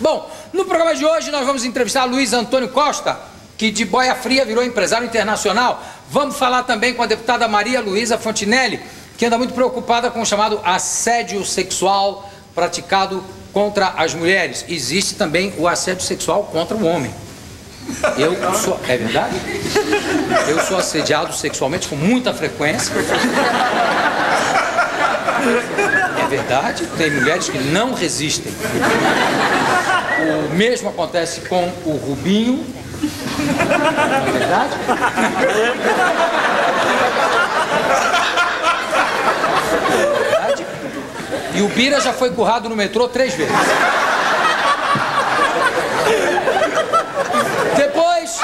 Bom, no programa de hoje nós vamos entrevistar Luiz Antônio Costa, que de boia fria virou empresário internacional. Vamos falar também com a deputada Maria Luísa Fontinelli, que anda muito preocupada com o chamado assédio sexual praticado contra as mulheres. Existe também o assédio sexual contra o homem. É verdade? Eu sou assediado sexualmente com muita frequência. É verdade, tem mulheres que não resistem. O mesmo acontece com o Rubinho. Não é verdade? É verdade? E o Bira já foi currado no metrô 3 vezes. Depois...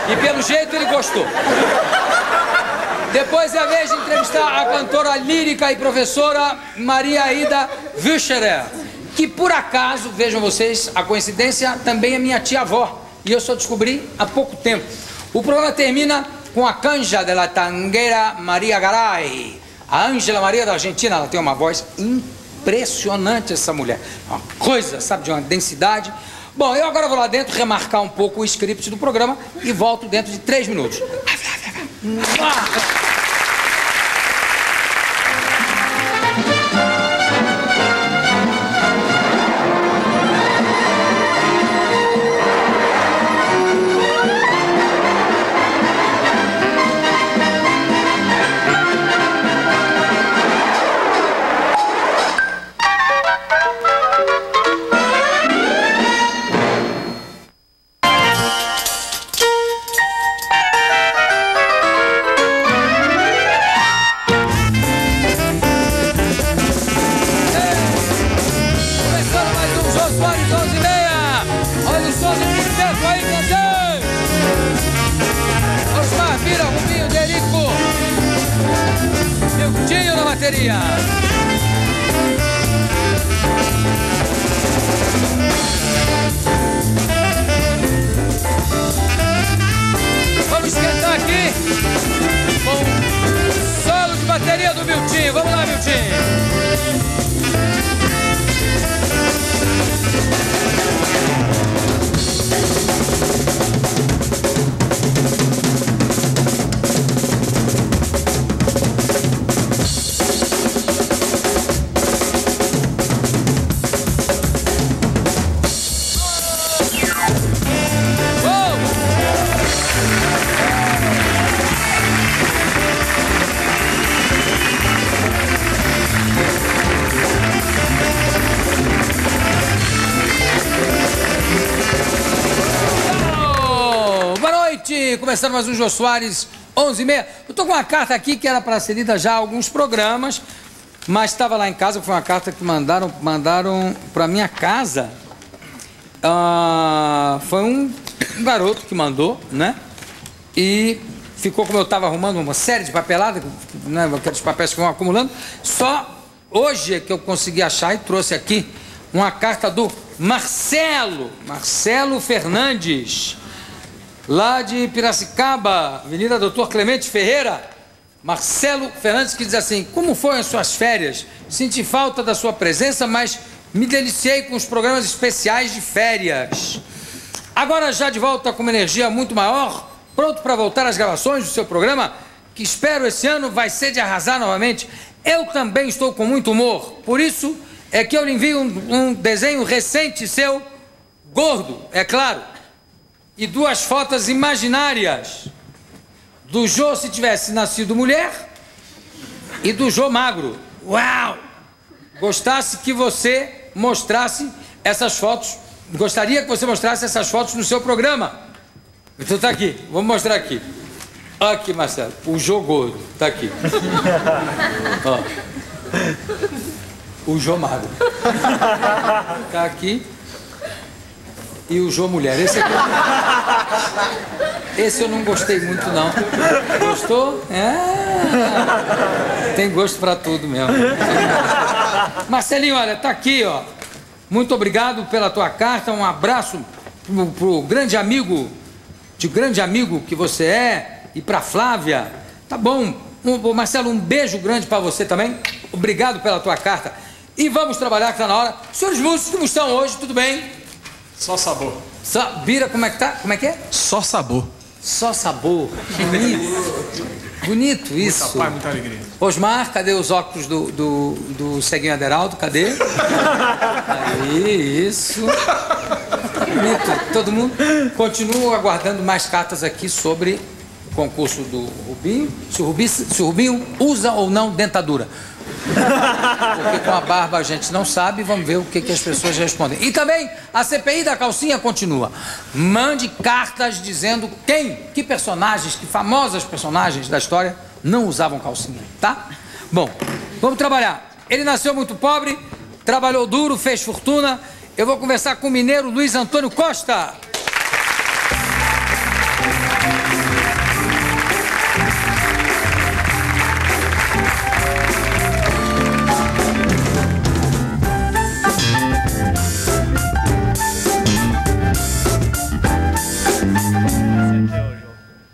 E pelo jeito ele gostou. Depois é a vez de entrevistar a cantora lírica e professora Maria Aida Wüscherer, que por acaso, vejam vocês, a coincidência, também é minha tia-avó. E eu só descobri há pouco tempo. O programa termina com a canja de la tanguera Maria Garay. A Ângela Maria da Argentina, ela tem uma voz impressionante, essa mulher. Uma coisa, sabe, de uma densidade. Bom, eu agora vou lá dentro remarcar um pouco o script do programa e volto dentro de 3 minutos. Vamos esquentar aqui com o solo de bateria do Miltinho. Vamos lá, Miltinho. Começando mais um Jô Soares, 11h30. Eu tô com uma carta aqui que era para ser lida já há alguns programas, mas estava lá em casa, foi uma carta que mandaram para minha casa. Foi um garoto que mandou, né? E ficou, como eu estava arrumando uma série de papeladas, né? Aqueles papéis que vão acumulando. Só hoje é que eu consegui achar e trouxe aqui uma carta do Marcelo Fernandes, lá de Piracicaba, Avenida Doutor Clemente Ferreira. Marcelo Fernandes, que diz assim: como foram as suas férias? Senti falta da sua presença, mas me deliciei com os programas especiais de férias. Agora já de volta com uma energia muito maior, pronto para voltar às gravações do seu programa, que espero esse ano vai ser de arrasar novamente. Eu também estou com muito humor, por isso é que eu lhe envio um desenho recente seu, gordo, é claro, e 2 fotos imaginárias do Jô se tivesse nascido mulher e do Jô magro. Uau! Gostasse que você mostrasse essas fotos, gostaria que você mostrasse essas fotos no seu programa. Então tá aqui, vamos mostrar aqui. Aqui, Marcelo, o Jô gordo, tá aqui. Ó. O Jô magro. Tá aqui. E o Jô mulher. Esse eu não gostei muito, não. Gostou? Tem gosto pra tudo mesmo. Marcelinho, olha, tá aqui, ó. Muito obrigado pela tua carta. Um abraço pro grande amigo que você é, e pra Flávia. Tá bom. Marcelo, um beijo grande pra você também. Obrigado pela tua carta. E vamos trabalhar, que está na hora. Senhores músicos, como estão hoje? Tudo bem? Só sabor. Bira, como é que tá? Como é que é? Só sabor. Só sabor. Bonito. Bonito isso. Muita paz, muita alegria. Osmar, cadê os óculos do Ceguinho Aderaldo? Cadê? Aí, isso. Bonito. Todo mundo continua aguardando mais cartas aqui sobre o concurso do Rubinho. Se o Rubinho usa ou não dentadura. Porque com a barba a gente não sabe. Vamos ver o que as pessoas respondem. E também a CPI da calcinha continua. Mande cartas dizendo que personagens, que famosas personagens da história não usavam calcinha, tá? Bom, vamos trabalhar. Ele nasceu muito pobre, trabalhou duro, fez fortuna. Eu vou conversar com o mineiro Luiz Antônio Costa.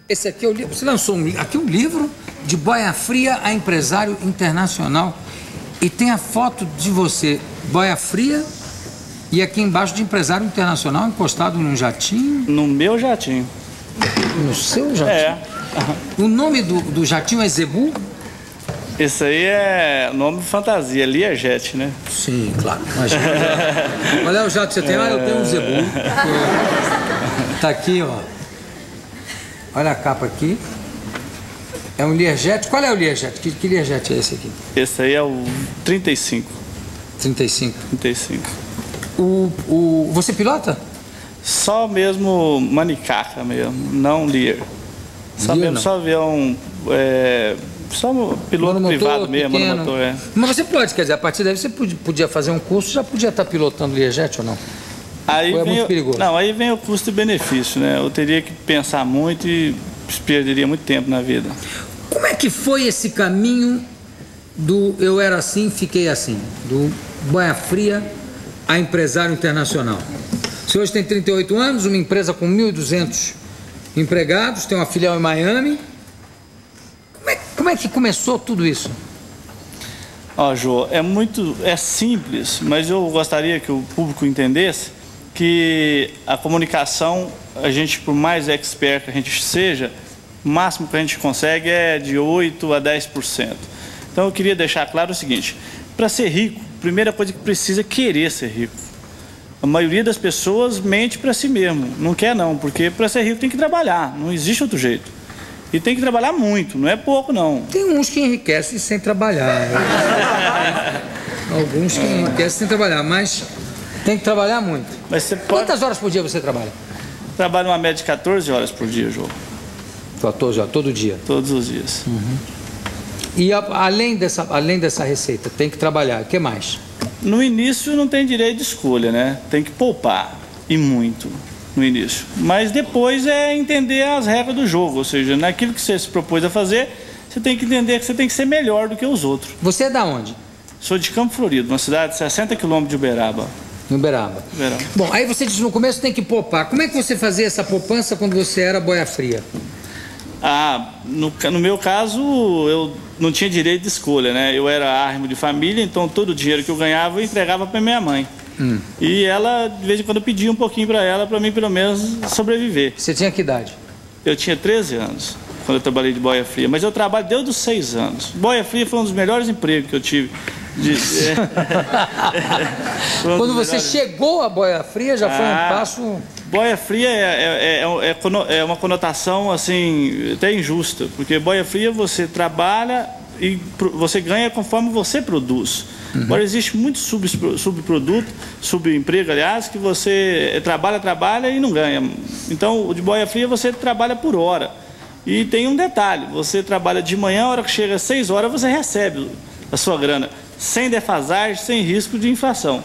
Esse aqui é o livro. Você lançou aqui um livro de boia fria a empresário internacional. E tem a foto de você, boia fria, e aqui embaixo de empresário internacional, encostado num jatinho. No meu jatinho. No seu jatinho? É. O nome do jatinho é Zebu? Esse aí é nome fantasia, Learjet, né? Sim, claro. Imagina. Qual é o jato que você tem? Ah, eu tenho um Zebu. Tá aqui, ó. Olha a capa aqui. É um Learjet. Qual é o Learjet? Que Learjet é esse aqui? Esse aí é o 35. 35. 35. Você pilota? Só mesmo manicaca mesmo, não Lear. Só Lear, mesmo, não. só avião, só piloto Monomotor, privado mesmo, pequeno. monomotor, é. Mas você pode, quer dizer, a partir daí você podia fazer um curso, já podia estar pilotando Learjet ou não? Aí ou é muito perigoso? Não, aí vem o custo e benefício, né? Eu teria que pensar muito e perderia muito tempo na vida. Como é que foi esse caminho do eu era assim, fiquei assim, do boia fria a empresário internacional? Você hoje tem 38 anos, uma empresa com 1.200 empregados, tem uma filial em Miami. Como é que começou tudo isso? Ó, Jô, é simples, mas eu gostaria que o público entendesse que a comunicação, a gente, por mais expert que a gente seja, o máximo que a gente consegue é de 8 a 10%. Então eu queria deixar claro o seguinte: para ser rico, a primeira coisa que precisa é querer ser rico. A maioria das pessoas mente para si mesmo, não quer não, porque para ser rico tem que trabalhar, não existe outro jeito. E tem que trabalhar muito, não é pouco não. Tem uns que enriquecem sem trabalhar. Alguns que enriquecem sem trabalhar, mas tem que trabalhar muito. Mas você pode... Quantas horas por dia você trabalha? Trabalho uma média de 14 horas por dia, Jô. 14 horas, todo dia? Todos os dias. E além dessa receita, tem que trabalhar, o que mais? No início não tem direito de escolha, né? Tem que poupar, e muito, no início. Mas depois é entender as regras do jogo, ou seja, naquilo que você se propôs a fazer, você tem que entender que você tem que ser melhor do que os outros. Você é da onde? Sou de Campo Florido, uma cidade de 60 quilômetros de Uberaba. Em Uberaba. Bom, aí você diz no começo tem que poupar. Como é que você fazia essa poupança quando você era boia fria? Ah, no meu caso, eu não tinha direito de escolha, né? Eu era árvore de família, então todo o dinheiro que eu ganhava eu entregava para minha mãe. E ela, de vez em quando, eu pedia um pouquinho para mim, pelo menos, sobreviver. Você tinha que idade? Eu tinha 13 anos, quando eu trabalhei de boia fria. Mas eu trabalho desde os 6 anos. Boia fria foi um dos melhores empregos que eu tive. Quando você chegou à boia fria, já foi um passo... Boia fria é uma conotação assim até injusta, porque boia fria você trabalha e você ganha conforme você produz. Agora existe muito subproduto, subemprego, aliás, que você trabalha e não ganha. Então, o de boia fria você trabalha por hora. E tem um detalhe: você trabalha de manhã, a hora que chega às 6 horas, você recebe a sua grana, sem defasagem, sem risco de inflação.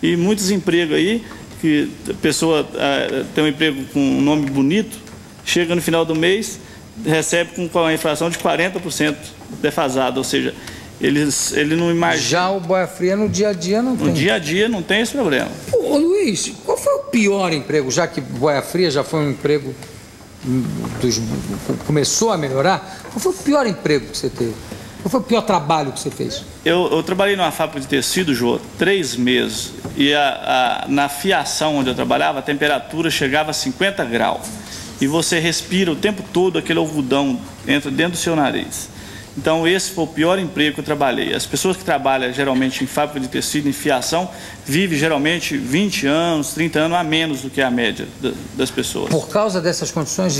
E muitos empregos aí, que a pessoa tem um emprego com um nome bonito, chega no final do mês, recebe com a inflação de 40% defasada, ou seja, ele não imagina. Já o boia fria no dia a dia não tem. No dia a dia não tem esse problema. Ô Luiz, qual foi o pior emprego, já que boia fria já foi um emprego começou a melhorar? Qual foi o pior emprego que você teve? Qual foi o pior trabalho que você fez? Eu trabalhei numa fábrica de tecido, Jô, 3 meses. E na fiação onde eu trabalhava, a temperatura chegava a 50 graus. E você respira o tempo todo, aquele algodão entra dentro do seu nariz. Então, esse foi o pior emprego que eu trabalhei. As pessoas que trabalham geralmente em fábrica de tecido, em fiação, vivem geralmente 20 anos, 30 anos a menos do que a média das pessoas. Por causa dessas condições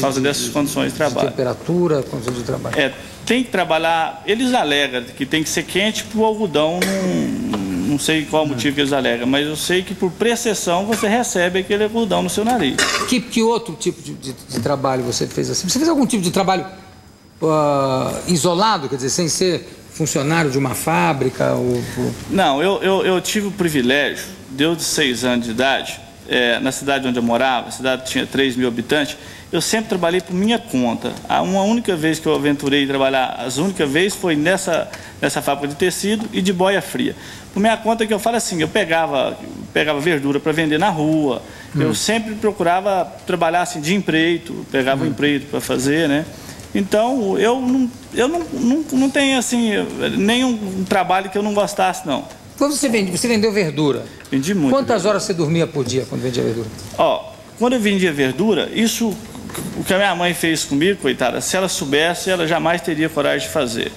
condições de trabalho. De temperatura, condições de trabalho. Tem que trabalhar, eles alegam que tem que ser quente para o algodão, não sei qual o motivo que eles alegam, mas eu sei que por precessão você recebe aquele algodão no seu nariz. Que outro tipo de trabalho você fez assim? Você fez algum tipo de trabalho isolado, quer dizer, sem ser funcionário de uma fábrica? Não, eu tive o privilégio, desde 6 anos de idade, na cidade onde eu morava, a cidade tinha 3 mil habitantes, eu sempre trabalhei por minha conta. Uma única vez que eu aventurei trabalhar, as únicas vezes foi nessa fábrica de tecido e de boia fria. Por minha conta, que eu falo assim, eu pegava verdura para vender na rua, eu sempre procurava trabalhar assim de empreito, pegava um empreito para fazer, né? Então, eu não tenho assim, nenhum trabalho que eu não gostasse, não. Quando você vendeu verdura? Vendi muito. Quantas horas você dormia por dia quando vendia verdura? Quando eu vendia verdura, o que a minha mãe fez comigo, coitada, se ela soubesse, ela jamais teria coragem de fazer.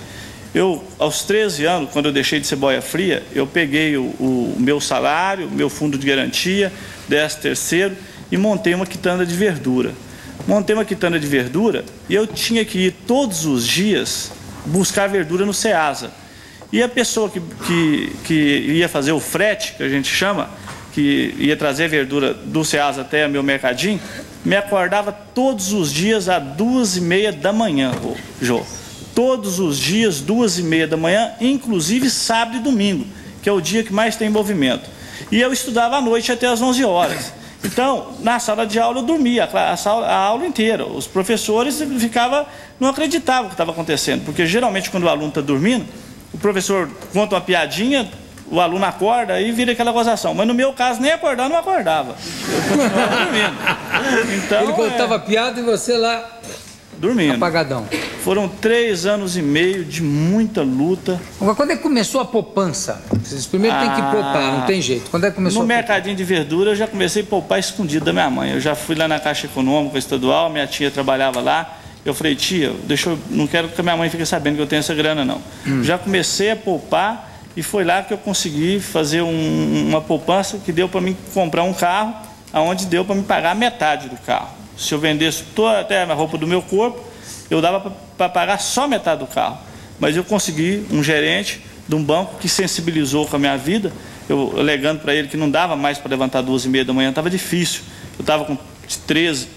Eu, aos 13 anos, quando eu deixei de ser boia fria, eu peguei o meu salário, o meu fundo de garantia, 13º, e montei uma quitanda de verdura. Montei uma quitanda de verdura e eu tinha que ir todos os dias buscar verdura no Ceasa. E a pessoa que ia fazer o frete, que a gente chama, que ia trazer verdura do Ceasa até o meu mercadinho, me acordava todos os dias às 2h30 da manhã, Jô. Todos os dias, 2h30 da manhã, inclusive sábado e domingo, que é o dia que mais tem movimento. E eu estudava à noite até às 11 horas. Então, na sala de aula eu dormia a aula inteira. Os professores não acreditavam o que estava acontecendo, porque geralmente quando o aluno está dormindo, o professor conta uma piadinha, o aluno acorda e vira aquela gozação. Mas no meu caso, nem acordar, não acordava. Eu continuava dormindo. Então, ele contava piada e você lá... dormindo. Apagadão. Foram 3 anos e meio de muita luta. Agora, quando é que começou a poupança? Vocês primeiro tem que poupar, não tem jeito. Quando é que começou? No mercadinho de verdura eu já comecei a poupar escondido da minha mãe. Eu já fui lá na Caixa Econômica Estadual, minha tia trabalhava lá. Eu falei, tia, não quero que a minha mãe fique sabendo que eu tenho essa grana, não. Já comecei a poupar e foi lá que eu consegui fazer uma poupança que deu para mim comprar um carro, aonde deu para me pagar metade do carro. Se eu vendesse toda até a roupa do meu corpo, eu dava para pagar só metade do carro. Mas eu consegui um gerente de um banco que sensibilizou com a minha vida, eu alegando para ele que não dava mais para levantar 2h30 da manhã, estava difícil. Eu estava com 13,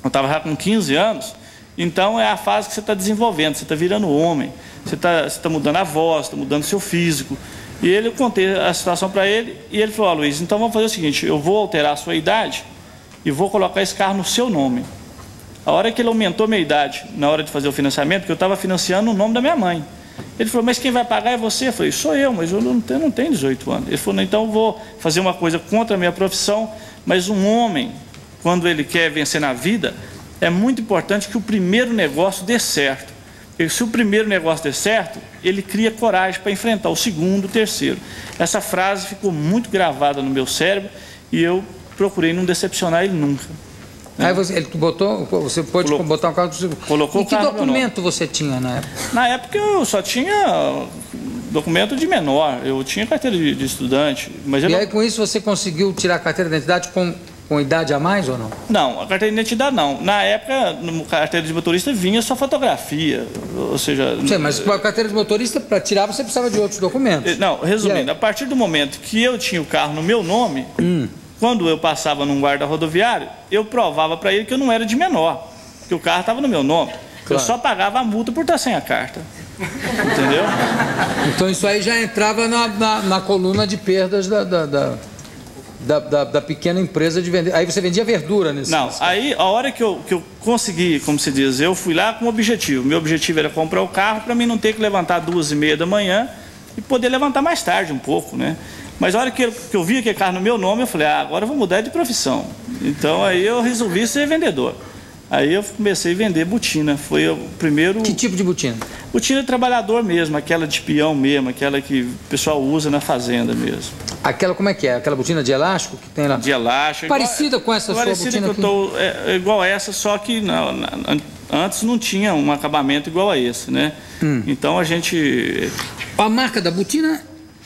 eu estava já com 15 anos, então é a fase que você está desenvolvendo, você está virando homem, você está mudando a voz, está mudando seu físico. E eu contei a situação para ele e ele falou, Luiz, então vamos fazer o seguinte, eu vou alterar a sua idade e vou colocar esse carro no seu nome. A hora que ele aumentou minha idade, na hora de fazer o financiamento, porque eu estava financiando no nome da minha mãe. Ele falou, mas quem vai pagar é você? Eu falei, sou eu, mas eu não tenho 18 anos. Ele falou, então eu vou fazer uma coisa contra a minha profissão, mas um homem, quando ele quer vencer na vida, é muito importante que o primeiro negócio dê certo. Porque se o primeiro negócio der certo, ele cria coragem para enfrentar o segundo, o terceiro. Essa frase ficou muito gravada no meu cérebro e eu procurei não decepcionar ele nunca. Aí você pôde botar um carro do seguro. Colocou e que documento você tinha na época? Na época eu só tinha documento de menor, eu tinha carteira de estudante. Mas aí com isso você conseguiu tirar a carteira de identidade com idade a mais ou não? Não, a carteira de identidade não. Na época, na carteira de motorista vinha só fotografia, ou seja... Sim, mas com a carteira de motorista, para tirar, você precisava de outros documentos. Não, resumindo, a partir do momento que eu tinha o carro no meu nome... Quando eu passava num guarda rodoviário, eu provava para ele que eu não era de menor, que o carro estava no meu nome. Claro. Eu só pagava a multa por estar sem a carta. Entendeu? Então isso aí já entrava na coluna de perdas da pequena empresa de vender. Aí você vendia verdura nesse Não, aí a hora que eu consegui, como se diz, eu fui lá com um objetivo. Meu objetivo era comprar o carro para mim não ter que levantar 2h30 da manhã e poder levantar mais tarde um pouco, né? Mas a hora que eu vi aquele carro no meu nome, eu falei, agora eu vou mudar de profissão. Então aí eu resolvi ser vendedor. Aí eu comecei a vender botina. Foi o primeiro... Que tipo de botina? Botina de trabalhador mesmo, aquela de peão mesmo, aquela que o pessoal usa na fazenda mesmo. Aquela, como é que é? Aquela botina de elástico que tem lá? De elástico. Parecida com essa sua botina que eu tô, igual a essa, só que antes não tinha um acabamento igual a esse, né? Então a gente... A marca da botina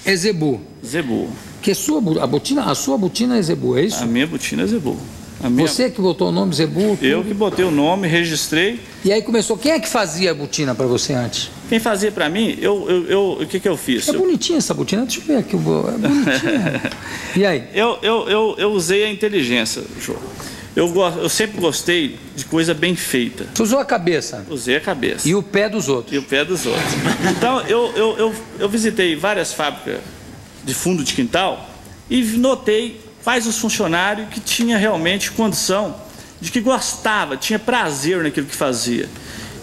é Zebu. Zebu. Que a sua botina é Zebu, é isso? A minha botina é Zebu. Você que botou o nome Zebu? Eu que botei o nome, registrei. E aí começou. Quem é que fazia a botina para você antes? Quem fazia para mim, o que eu fiz? É bonitinha essa botina, deixa eu ver aqui. É bonitinha. E aí? Eu usei a inteligência, João. Eu sempre gostei de coisa bem feita. Você usou a cabeça? Usei a cabeça. E o pé dos outros? E o pé dos outros. Então, eu visitei várias fábricas de fundo de quintal e notei quais os funcionários que tinha realmente condição, de que gostava, tinha prazer naquilo que fazia.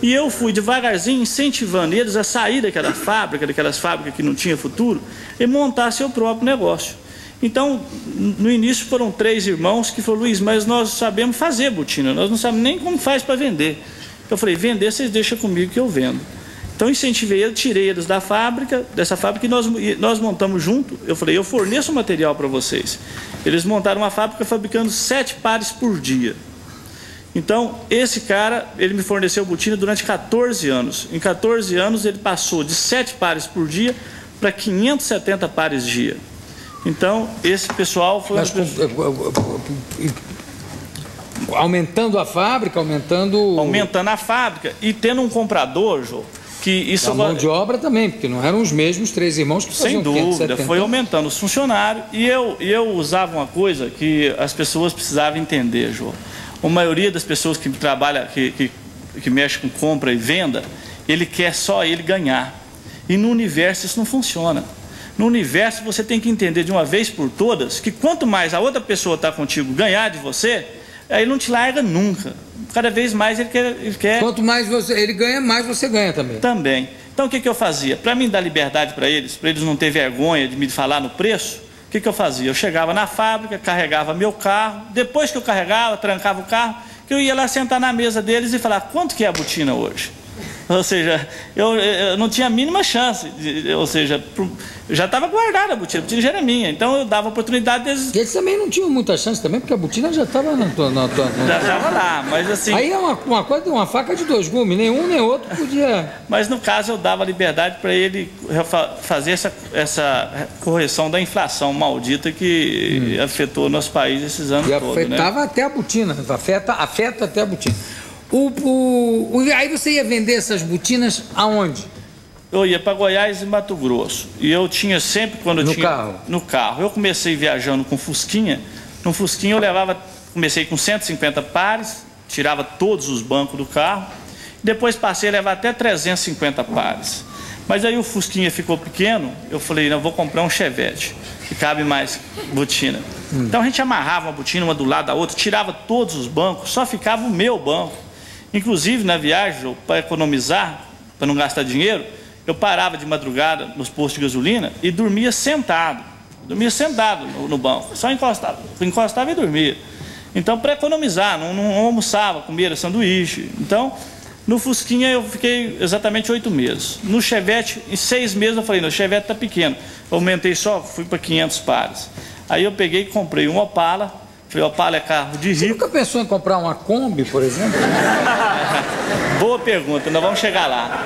E eu fui devagarzinho incentivando eles a sair daquelas fábricas que não tinham futuro, e montar seu próprio negócio. Então, no início foram 3 irmãos que falaram: Luiz, mas nós sabemos fazer botina, nós não sabemos nem como faz para vender. Eu falei: vender vocês deixam comigo que eu vendo. Então incentivei eles, tirei eles dessa fábrica e nós montamos junto. Eu falei: eu forneço o material para vocês. Eles montaram uma fábrica fabricando 7 pares por dia. Então, esse cara, ele me forneceu botina durante 14 anos. Em 14 anos, ele passou de 7 pares por dia para 570 pares dia. Então, esse pessoal foi... Aumentando a fábrica, Aumentando a fábrica e tendo um comprador, João, que isso... A mão de obra também, porque não eram os mesmos 3 irmãos que faziam 570. Sem dúvida, foi aumentando os funcionários. E eu usava uma coisa que as pessoas precisavam entender, João. A maioria das pessoas que trabalham, que mexe com compra e venda, ele quer só ele ganhar. E no universo isso não funciona. No universo você tem que entender de uma vez por todas que quanto mais a outra pessoa está contigo ganhar de você, aí ele não te larga nunca. Cada vez mais ele quer... Quanto mais ele ganha, mais você ganha também. Também. Então o que eu fazia? Para mim dar liberdade para eles não ter vergonha de me falar no preço, o que eu fazia? Eu chegava na fábrica, carregava meu carro, depois que eu carregava, trancava o carro, que eu ia lá sentar na mesa deles e falar: quanto que é a botina hoje? Ou seja, eu não tinha a mínima chance, ou seja, já estava guardada a botina já era minha, então eu dava oportunidade deles... E eles também não tinham muita chance também, porque a botina já estava na tua... Já estava lá, mas assim... Aí é uma coisa, uma faca de 2 gumes, nenhum nem outro podia... Mas no caso eu dava liberdade para ele fazer essa correção da inflação maldita que afetou o nosso país esses anos todos, né? E afetava até a botina, afeta até a botina. Aí você ia vender essas botinas aonde? Eu ia para Goiás e Mato Grosso. E eu tinha sempre, quando eu tinha... carro? No carro. Eu comecei viajando com Fusquinha. No Fusquinha comecei com 150 pares, tirava todos os bancos do carro. Depois passei a levar até 350 pares. Mas aí o Fusquinha ficou pequeno, eu falei: não, vou comprar um Chevette, que cabe mais botina. Então a gente amarrava uma botina uma do lado da outra, tirava todos os bancos, só ficava o meu banco. Inclusive, na viagem, para economizar, para não gastar dinheiro, eu parava de madrugada nos postos de gasolina e dormia sentado. Dormia sentado no banco, só encostava e dormia. Então, para economizar, não almoçava, comia sanduíche. Então, no Fusquinha eu fiquei exatamente 8 meses. No Chevette, em 6 meses eu falei: não, o Chevette está pequeno. Eu aumentei fui para 500 pares. Aí eu peguei e comprei um Opala. Falei: Opala é carro de rico. Você nunca pensou em comprar uma Kombi, por exemplo? Boa pergunta, nós vamos chegar lá.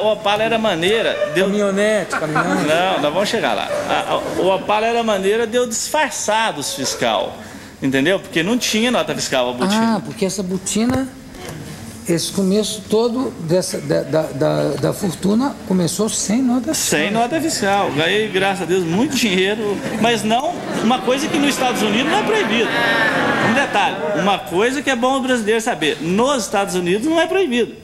O Opala era maneira... Caminhonete. Não, nós vamos chegar lá. O Opala era maneira de eu disfarçar dos fiscal. Entendeu? Porque não tinha nota fiscal a botina. Ah, porque essa botina... Esse começo todo da fortuna começou sem nota fiscal. Sem nota fiscal. Ganhei, graças a Deus, muito dinheiro. Mas não uma coisa que nos Estados Unidos não é proibido. Um detalhe, uma coisa que é bom o brasileiro saber: nos Estados Unidos não é proibido.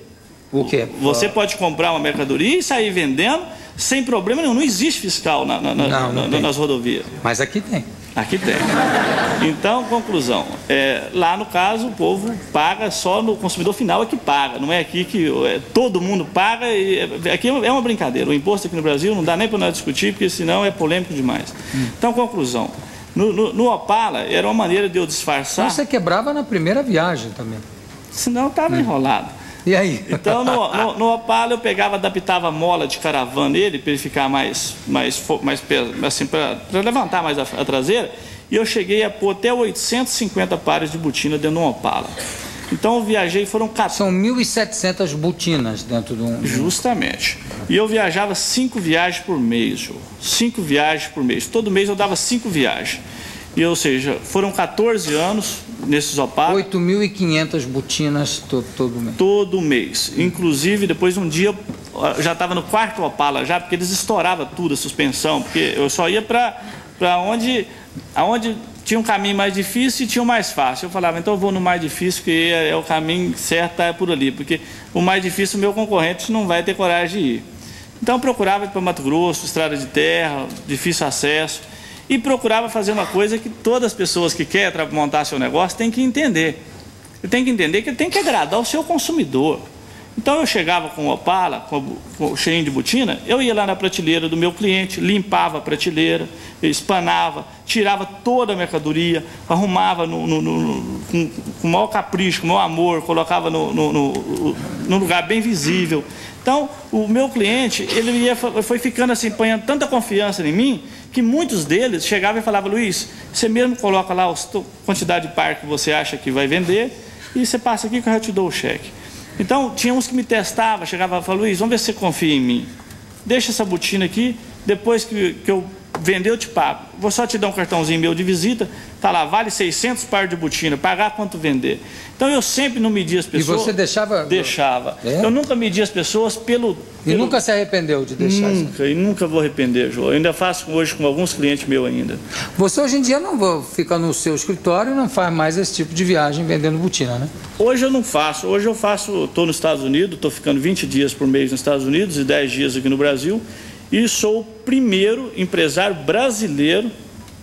O quê? Você pode comprar uma mercadoria e sair vendendo sem problema nenhum. Não existe fiscal nas rodovias. Mas aqui tem. Aqui tem. Então, conclusão, lá no caso o povo paga, só no consumidor final é que paga, não é aqui que todo mundo paga. Aqui é uma brincadeira, o imposto aqui no Brasil não dá nem para nós discutir, porque senão é polêmico demais. Então, conclusão, no Opala era uma maneira de eu disfarçar... Você quebrava na primeira viagem também. Senão estava enrolado. E aí? Então, no Opala, eu pegava, adaptava a mola de caravan nele, para ele ficar mais assim, para levantar mais a traseira, e eu cheguei a pôr até 850 pares de botina dentro de um Opala. Então, eu viajei, foram 14... São 1.700 botinas dentro de um... Justamente. E eu viajava 5 viagens por mês, Jô. 5 viagens por mês. Todo mês eu dava 5 viagens. E, ou seja, foram 14 anos nesses Opala. 8.500 botinas todo mês. Todo mês. Inclusive, depois um dia, eu já estava no 4º Opala já, porque eles estouravam tudo, a suspensão, porque eu só ia para onde tinha um caminho mais difícil e tinha o mais fácil. Eu falava, então eu vou no mais difícil, que é o caminho certo, é por ali, porque o mais difícil o meu concorrente não vai ter coragem de ir. Então eu procurava ir para Mato Grosso, estrada de terra, difícil acesso, e procurava fazer uma coisa que todas as pessoas que querem montar seu negócio têm que entender. Ele tem que entender que ele tem que agradar o seu consumidor. Então eu chegava com o Opala, cheio de botina, eu ia lá na prateleira do meu cliente, limpava a prateleira, espanava, tirava toda a mercadoria, arrumava com o maior capricho, com o maior amor, colocava num lugar bem visível. Então, o meu cliente, ele foi ficando assim, ponhando tanta confiança em mim, que muitos deles chegavam e falavam, Luiz, você mesmo coloca lá a quantidade de par que você acha que vai vender, e você passa aqui que eu já te dou o cheque. Então, tinha uns que me testavam, chegavam e falavam, Luiz, vamos ver se você confia em mim. Deixa essa botina aqui, depois que eu vender eu te pago. Vou só te dar um cartãozinho meu de visita, tá lá, vale 600 par de botina, pagar quanto vender. Então, eu sempre não media as pessoas... E você deixava? Deixava. É? Eu nunca media as pessoas pelo... E nunca se arrependeu de deixar? Nunca, e nunca vou arrepender, João. Eu ainda faço hoje com alguns clientes meus ainda. Você hoje em dia não fica no seu escritório e não faz mais esse tipo de viagem vendendo botina, né? Hoje eu não faço. Hoje eu faço, estou nos Estados Unidos, estou ficando 20 dias por mês nos Estados Unidos e 10 dias aqui no Brasil. E sou o primeiro empresário brasileiro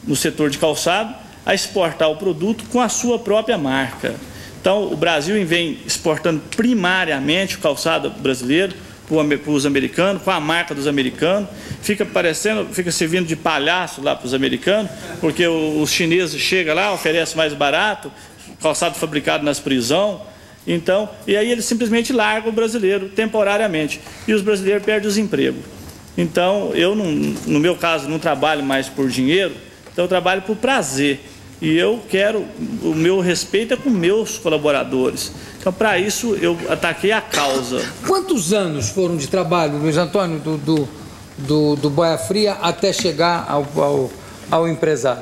no setor de calçado a exportar o produto com a sua própria marca. Então, o Brasil vem exportando primariamente o calçado brasileiro para os americanos, com a marca dos americanos, fica servindo de palhaço lá para os americanos, porque os chineses chegam lá, oferecem mais barato, calçado fabricado nas prisões, então, e aí eles simplesmente largam o brasileiro temporariamente, e os brasileiros perdem os empregos. Então, eu, no meu caso, não trabalho mais por dinheiro, então eu trabalho por prazer. E eu quero, o meu respeito é com meus colaboradores. Então, para isso, eu ataquei a causa. Quantos anos foram de trabalho, Luiz Antônio, do Boia Fria até chegar ao empresário,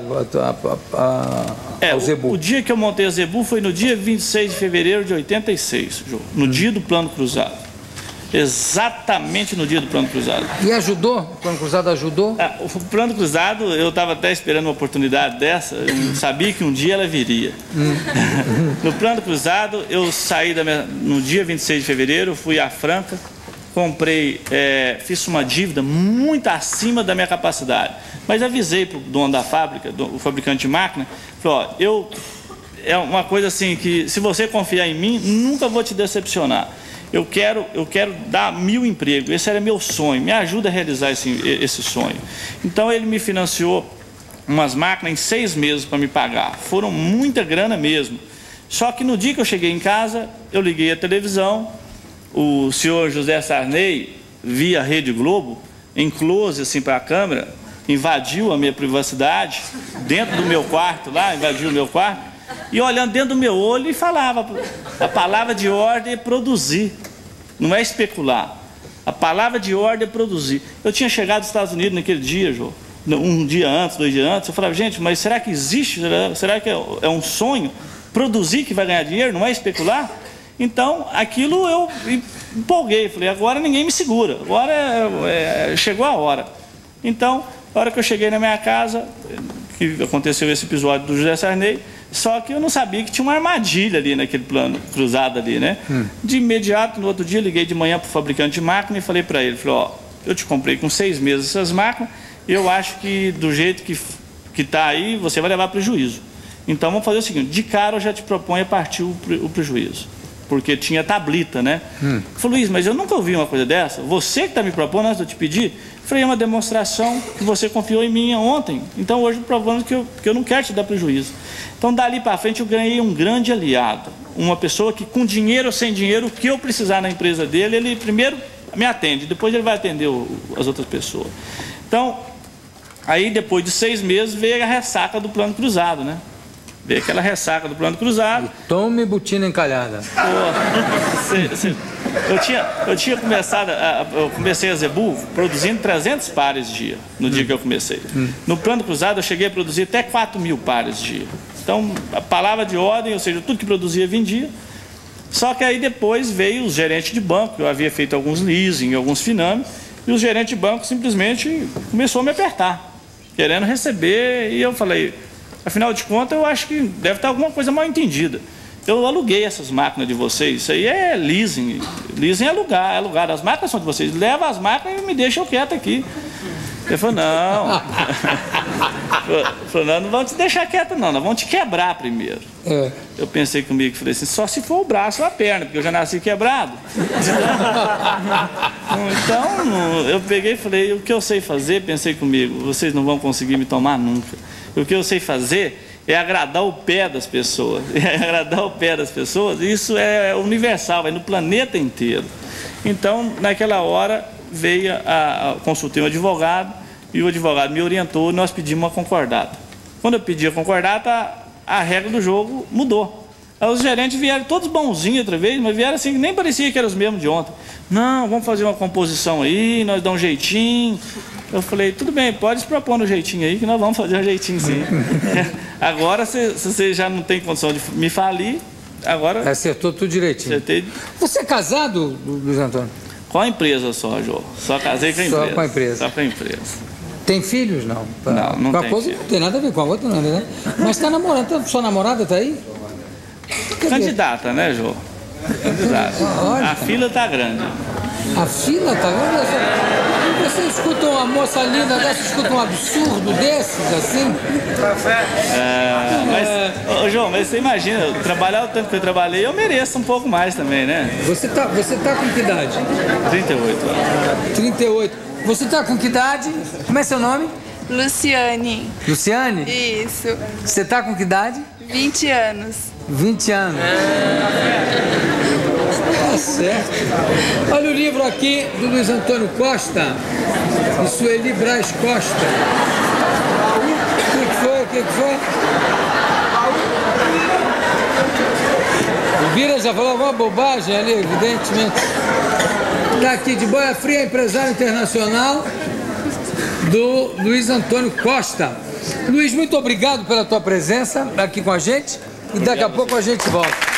ao Zebu? O dia que eu montei a Zebu foi no dia 26 de fevereiro de 86, no dia do Plano Cruzado. Exatamente no dia do Plano Cruzado. E ajudou? O Plano Cruzado ajudou? O Plano Cruzado, eu estava até esperando uma oportunidade dessa, eu sabia que um dia ela viria. No Plano Cruzado, eu saí no dia 26 de fevereiro, fui à Franca, comprei, fiz uma dívida muito acima da minha capacidade. Mas avisei para o dono da fábrica, o fabricante de máquina, falei, ó, é uma coisa assim que, se você confiar em mim, nunca vou te decepcionar. Eu quero dar 1000 empregos, esse era meu sonho, me ajuda a realizar esse sonho. Então ele me financiou umas máquinas em 6 meses para me pagar, foram muita grana mesmo. Só que no dia que eu cheguei em casa, eu liguei a televisão, o senhor José Sarney, via Rede Globo, em close assim para a câmera, invadiu a minha privacidade, dentro do meu quarto lá, invadiu o meu quarto, e olhando dentro do meu olho e falava, a palavra de ordem é produzir, não é especular. A palavra de ordem é produzir. Eu tinha chegado dos Estados Unidos naquele dia, Jô, um dia antes, 2 dias antes, eu falava, gente, mas será que existe, será que é um sonho? Produzir que vai ganhar dinheiro, não é especular? Então, aquilo eu empolguei, falei, agora ninguém me segura, agora chegou a hora. Então, a hora que eu cheguei na minha casa, que aconteceu esse episódio do José Sarney, só que eu não sabia que tinha uma armadilha ali naquele plano cruzado ali, né? De imediato, no outro dia, liguei de manhã para o fabricante de máquina e falei para ele, ó, eu te comprei com 6 meses essas máquinas, e eu acho que do jeito que está aí, você vai levar prejuízo. Então vamos fazer o seguinte, de cara eu já te proponho a partir o prejuízo. Porque tinha tablita, né? Eu falei, Luiz, mas eu nunca ouvi uma coisa dessa. Você que está me propondo antes de eu te pedir? Eu falei, é uma demonstração que você confiou em mim ontem. Então hoje provando que eu não quero te dar prejuízo. Então dali para frente eu ganhei um grande aliado. uma pessoa que, com dinheiro ou sem dinheiro, o que eu precisar na empresa dele, ele primeiro me atende, depois ele vai atender as outras pessoas. Então, aí depois de 6 meses veio a ressaca do plano cruzado, né? Veio aquela ressaca do plano cruzado. Tome botina encalhada. Eu tinha começado, eu comecei a Zebu produzindo 300 pares dia, no dia que eu comecei. No plano cruzado eu cheguei a produzir até 4.000 pares dia. Então, a palavra de ordem, ou seja, tudo que produzia vendia. Só que aí depois veio os gerentes de banco, eu havia feito alguns leasing, alguns finame, e os gerentes de banco simplesmente começou a me apertar, querendo receber, e eu falei, afinal de contas, eu acho que deve estar alguma coisa mal entendida. Eu aluguei essas máquinas de vocês, isso aí é leasing. Leasing é alugar. As máquinas são de vocês. Leva as máquinas e me deixa quieto aqui. Ele falou, não. Não vamos te deixar quieto, não. Nós vamos te quebrar primeiro. Eu pensei comigo, falei assim, só se for o braço ou a perna, porque eu já nasci quebrado. Então, eu peguei e falei, o que eu sei fazer, pensei comigo, vocês não vão conseguir me tomar nunca. O que eu sei fazer é agradar o pé das pessoas. Agradar o pé das pessoas, isso é universal, é no planeta inteiro. Então, naquela hora, consultei um advogado, e o advogado me orientou, e nós pedimos uma concordata. Quando eu pedi a concordata, a regra do jogo mudou. Aí os gerentes vieram todos bonzinhos outra vez, mas vieram assim, nem parecia que eram os mesmos de ontem. Não, vamos fazer uma composição aí, nós damos um jeitinho. Eu falei, tudo bem, pode se propor no jeitinho aí, que nós vamos fazer um jeitinho sim. Agora, se você já não tem condição de me falir, agora... Acertou tudo direitinho. Acertei. Você é casado, Luiz Antônio? Com a empresa só, Jô. Só casei com a empresa. Só com a empresa. Só com a empresa. Tem filhos? Não. Não uma tem coisa filho. Não tem nada a ver com a outra, não, né? Mas está namorando, sua namorada está aí? Candidata, né, Jô? Candidata. A fila está grande. A fila está grande? Você escuta uma moça linda dessa, escuta um absurdo desses, assim? Mas, João, mas você imagina, eu trabalhar o tanto que eu trabalhei, eu mereço um pouco mais também, né? Você tá com que idade? 38 anos. 38. Você tá com que idade? Como é seu nome? Luciane. Luciane? Isso. Você tá com que idade? 20 anos. 20 anos. Tá certo. Olha o livro aqui do Luiz Antônio Costa e Sueli Braz Costa. O que foi? O Vira já falou alguma bobagem ali, evidentemente. Está aqui de Boia Fria, empresário internacional do Luiz Antônio Costa. Luiz, muito obrigado pela tua presença aqui com a gente e daqui a pouco a gente volta.